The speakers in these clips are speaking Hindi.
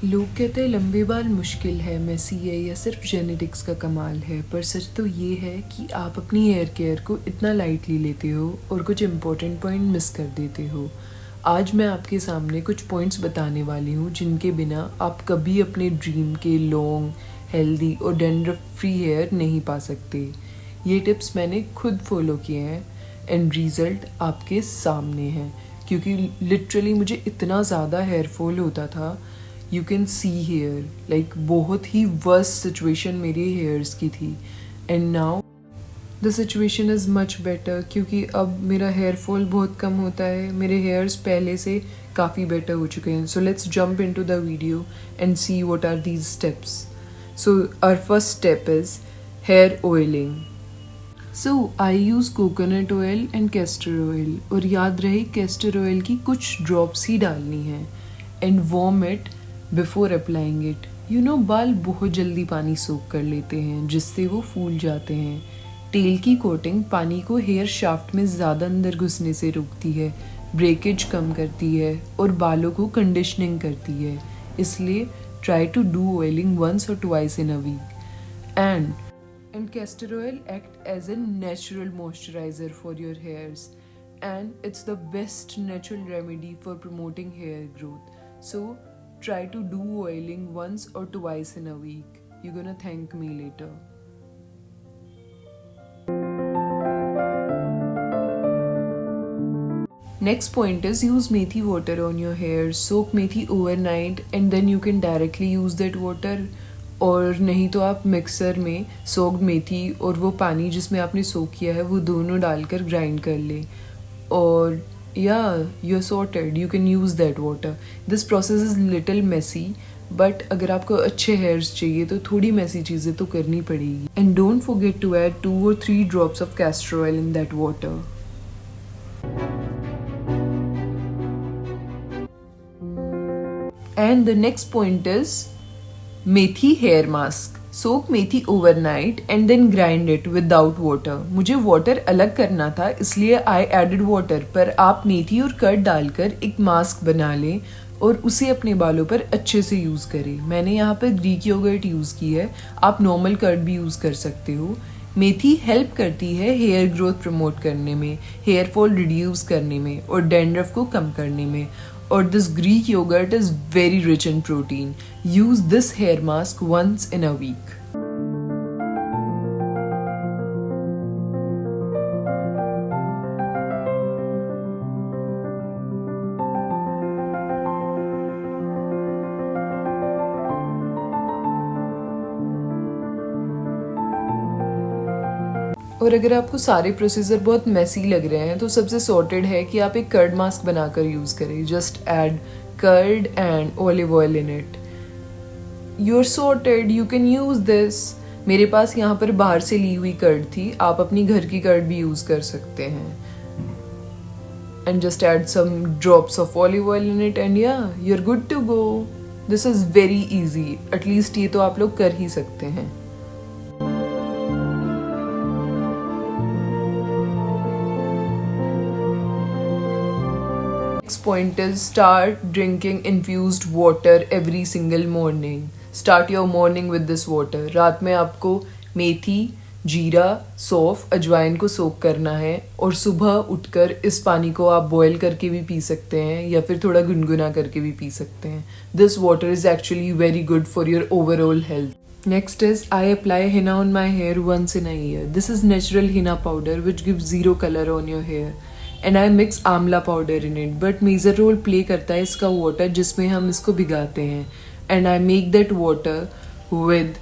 लोग कहते हैं लंबे बाल मुश्किल है, मेसी है या सिर्फ जेनेटिक्स का कमाल है, पर सच तो ये है कि आप अपनी हेयर केयर को इतना लाइटली लेते हो और कुछ इम्पोर्टेंट पॉइंट मिस कर देते हो। आज मैं आपके सामने कुछ पॉइंट्स बताने वाली हूँ जिनके बिना आप कभी अपने ड्रीम के लॉन्ग, हेल्दी और डैंड्रफ फ्री हेयर नहीं पा सकते। ये टिप्स मैंने खुद फॉलो किए हैं एंड रिज़ल्ट आपके सामने हैं, क्योंकि लिटरली मुझे इतना ज़्यादा हेयर फॉल होता था। You can see hair like बहुत ही वर्स्ट सिचुएशन मेरी हेयर्स की थी and now the situation is much better, क्योंकि अब मेरा हेयर फॉल बहुत कम होता है। मेरे हेयर्स पहले से काफ़ी बेटर हो चुके हैं। So let's jump into the video and see what are these steps. So our first step is hair oiling. So I use coconut oil and castor oil, और याद रहे कैस्टर ऑयल की कुछ ड्रॉप्स ही डालनी है and warm it before applying it. You know, बाल बहुत जल्दी पानी सोख कर लेते हैं जिससे वो फूल जाते हैं। तेल की कोटिंग पानी को हेयर शाफ्ट में ज़्यादा अंदर घुसने से रोकती है, ब्रेकेज कम करती है और बालों को कंडीशनिंग करती है। इसलिए try to do oiling once or twice in a week. And castor oil act as a natural moisturizer for your hairs, and it's the best natural remedy for promoting hair growth. So try to do oiling once or twice in a week. You're gonna thank me later. Next point is use methi water on your hair. Soak methi overnight and then you can directly use that water, और नहीं तो आप मिक्सर में सोक्ड मेथी और वो पानी जिसमें आपने सोक किया है वो दोनों डालकर ग्राइंड कर लें, और या you are sorted, you can use that water. This process is little messy, but अगर आपको अच्छे हेयर्स चाहिए तो थोड़ी मेसी चीज़ें तो करनी पड़ेगी। And don't forget to add 2 or 3 drops of castor oil in that water. And the next point is methi hair mask. Soak methi overnight and then grind it without water. मुझे वाटर अलग करना था इसलिए आई एडेड वाटर, पर आप मेथी और कर्ड डालकर एक मास्क बना लें और उसे अपने बालों पर अच्छे से यूज़ करें। मैंने यहाँ पर ग्रीक योगर्ट यूज़ की है, आप नॉर्मल कर्ड भी यूज़ कर सकते हो। मेथी हेल्प करती है हेयर ग्रोथ प्रमोट करने में, हेयर फॉल रिड्यूस करने में और डैंड्रफ को कम करने में। Or this Greek yogurt is very rich in protein. Use this hair mask once in a week. और अगर आपको सारे प्रोसीजर बहुत मेसी लग रहे हैं तो सबसे सॉर्टेड है कि आप एक कर्ड मास्क बनाकर यूज़ करें। Just add curd and olive oil in it. You are sorted, you can use this. मेरे पास यहाँ पर बाहर से ली हुई कर्ड थी, आप अपनी घर की कर्ड भी यूज़ कर सकते हैं। And just add some drops of olive oil in it and yeah you are good to go. This is very easy, at least ये तो आप लोग कर ही सकते हैं। Next point is start drinking infused water every single morning. Start your morning with this water. रात में आपको मेथी, जीरा, सौंफ, अजवाइन को सोक करना है और सुबह उठकर इस पानी को आप बॉयल करके भी पी सकते हैं या फिर थोड़ा गुनगुना करके भी पी सकते हैं। This water is actually very good for your overall health. Next is I apply henna on my hair once in a year. This is natural henna powder which gives zero color on your hair. And I mix amla powder in it, but major role play करता है इसका वाटर जिसमें हम इसको भिगाते हैं। And I make that water with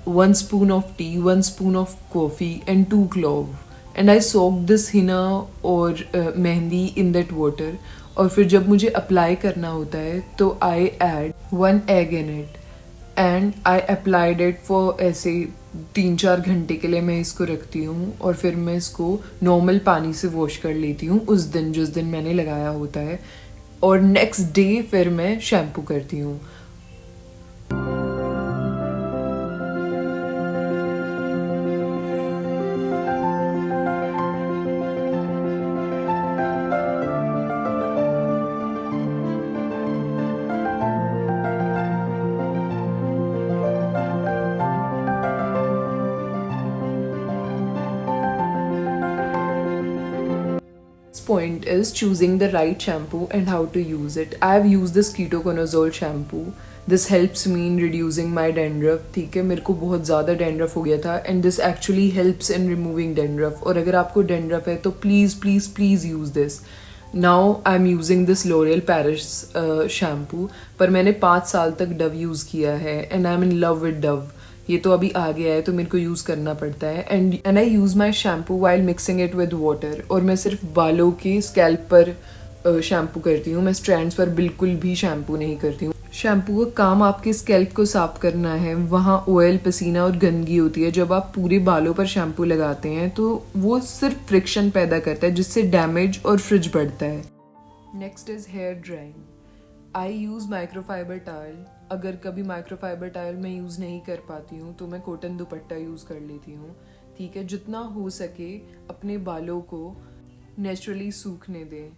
1 spoon of tea, 1 spoon of coffee and 2 clove, and I soak this henna or mehndi in that water. और फिर जब मुझे अप्लाई करना होता है तो I add 1 egg in it and I applied it for ऐसे 3-4 घंटे के लिए मैं इसको रखती हूँ, और फिर मैं इसको नॉर्मल पानी से वॉश कर लेती हूँ उस दिन जिस दिन मैंने लगाया होता है, और नेक्स्ट डे फिर मैं शैम्पू करती हूँ। Point is choosing the right shampoo and how to use it. I have used this ketoconazole shampoo. This helps me in reducing my dandruff. ठीक है, मेरे को बहुत ज़्यादा dandruff हो गया था and this actually helps in removing dandruff. और अगर आपको dandruff है तो please use this. Now I'm using this L'Oreal Paris shampoo. पर मैंने 5 साल तक Dove यूज़ किया है and I'm in love with Dove. ये तो अभी आ गया है तो मेरे को यूज़ करना पड़ता है and I use my shampoo while mixing it with water. और मैं सिर्फ बालों के स्कैल्प पर शैम्पू करती हूँ. मैं स्ट्रैंड्स पर बिल्कुल भी शैम्पू नहीं करती हूँ. शैम्पू का काम आपके स्कैल्प को साफ करना है. वहाँ ऑयल, पसीना और गंदगी होती है. जब आप पूरे बालों पर शैम्पू लगाते हैं तो वो सिर्फ फ्रिक्शन पैदा करता है जिससे डैमेज और फ्रिज बढ़ता है. Next is here drawing. I use microfibre towel. अगर कभी माइक्रोफाइबर टावल मैं यूज़ नहीं कर पाती हूँ तो मैं कॉटन दुपट्टा यूज़ कर लेती हूँ. ठीक है, जितना हो सके अपने बालों को नेचुरली सूखने दें.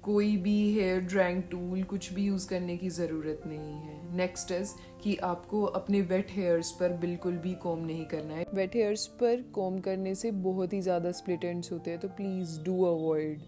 कोई भी हेयर ड्राइंग टूल कुछ भी यूज़ करने की ज़रूरत नहीं है. नेक्स्ट इज़ कि आपको अपने वेट हेयर्स पर बिल्कुल भी कॉम नहीं करना है. वेट हेयर्स पर कॉम करने से बहुत ही ज़्यादा स्प्लिट एंड्स होते हैं तो please do avoid.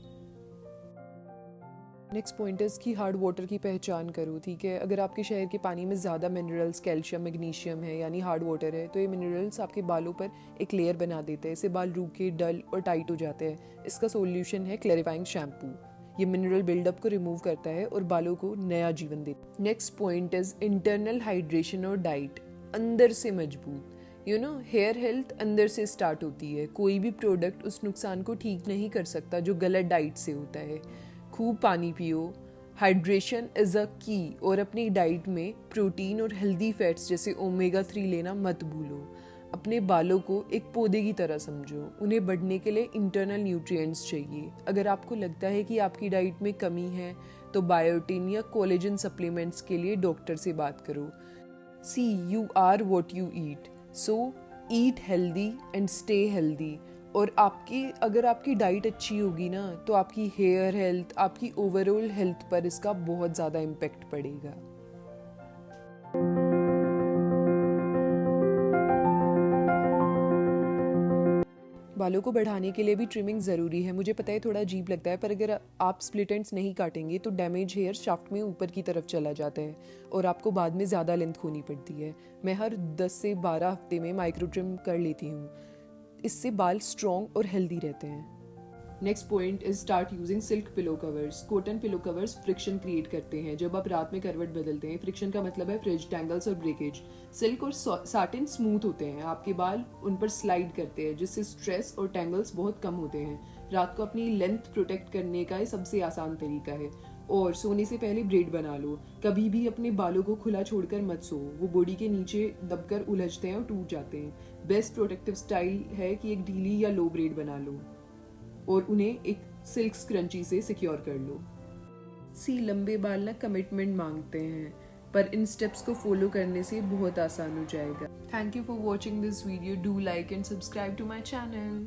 Next point is कि हार्ड वाटर की पहचान करो. ठीक है, अगर आपके शहर के पानी में ज़्यादा मिनरल्स, कैल्शियम, मैग्नीशियम है यानी हार्ड वाटर है तो ये मिनरल्स आपके बालों पर एक लेयर बना देते हैं. इससे बाल रूखे, डल और टाइट हो जाते हैं. इसका सोल्यूशन है क्लैरिफाइंग शैम्पू. ये मिनरल बिल्डअप को रिमूव करता है और बालों को नया जीवन देता है. Next point is internal hydration और डाइट. अंदर से मजबूत. हेयर हेल्थ अंदर से स्टार्ट होती है. कोई भी प्रोडक्ट उस नुकसान को ठीक नहीं कर सकता जो गलत डाइट से होता है. खूब पानी पियो. हाइड्रेशन इज़ अ की. और अपनी डाइट में प्रोटीन और हेल्दी फैट्स जैसे ओमेगा 3 लेना मत भूलो. अपने बालों को एक पौधे की तरह समझो. उन्हें बढ़ने के लिए इंटरनल न्यूट्रिएंट्स चाहिए. अगर आपको लगता है कि आपकी डाइट में कमी है तो बायोटिन या कोलेजन सप्लीमेंट्स के लिए डॉक्टर से बात करो. See you are what you eat. So eat healthy and stay healthy. और अगर आपकी डाइट अच्छी होगी ना तो आपकी हेयर हेल्थ, आपकी ओवरऑल हेल्थ पर इसका बहुत ज़्यादा इम्पेक्ट पड़ेगा. बालों को बढ़ाने के लिए भी ट्रिमिंग ज़रूरी है. मुझे पता है थोड़ा अजीब लगता है पर अगर आप स्प्लिट एंड्स नहीं काटेंगे तो डैमेज हेयर शाफ्ट में ऊपर की तरफ चला जाता है और आपको बाद में ज़्यादा लेंथ खोनी पड़ती है. मैं हर 10 से 12 हफ्ते में माइक्रो ट्रिम कर लेती हूँ. इससे बाल स्ट्रॉन्ग और हेल्दी रहते हैं. Next point is start using silk pillow covers. Cotton pillow covers friction create करते हैं. जब आप रात में करवट बदलते हैं, फ्रिक्शन का मतलब है फ्रिज, टैंगल्स और ब्रेकेज. सिल्क और साटिन स्मूथ होते हैं. आपके बाल उन पर स्लाइड करते हैं जिससे स्ट्रेस और टैंगल्स बहुत कम होते हैं. रात को अपनी लेंथ प्रोटेक्ट करने का ये सबसे आसान तरीका है. और सोने से पहले ब्रेड बना लो. कभी भी अपने बालों को खुला छोड़कर मत सो. वो बॉडी के नीचे दबकर उलझते हैं और टूट जाते हैं. बेस्ट प्रोटेक्टिव स्टाइल है कि एक ढीली या लो ब्रेड बना लो और उन्हें एक सिल्क स्क्रंची से सिक्योर कर लो. लंबे बाल ना कमिटमेंट मांगते हैं पर इन स्टेप्स को फॉलो करने से बहुत आसान हो जाएगा. Thank you for watching this video. Do like and subscribe to my channel.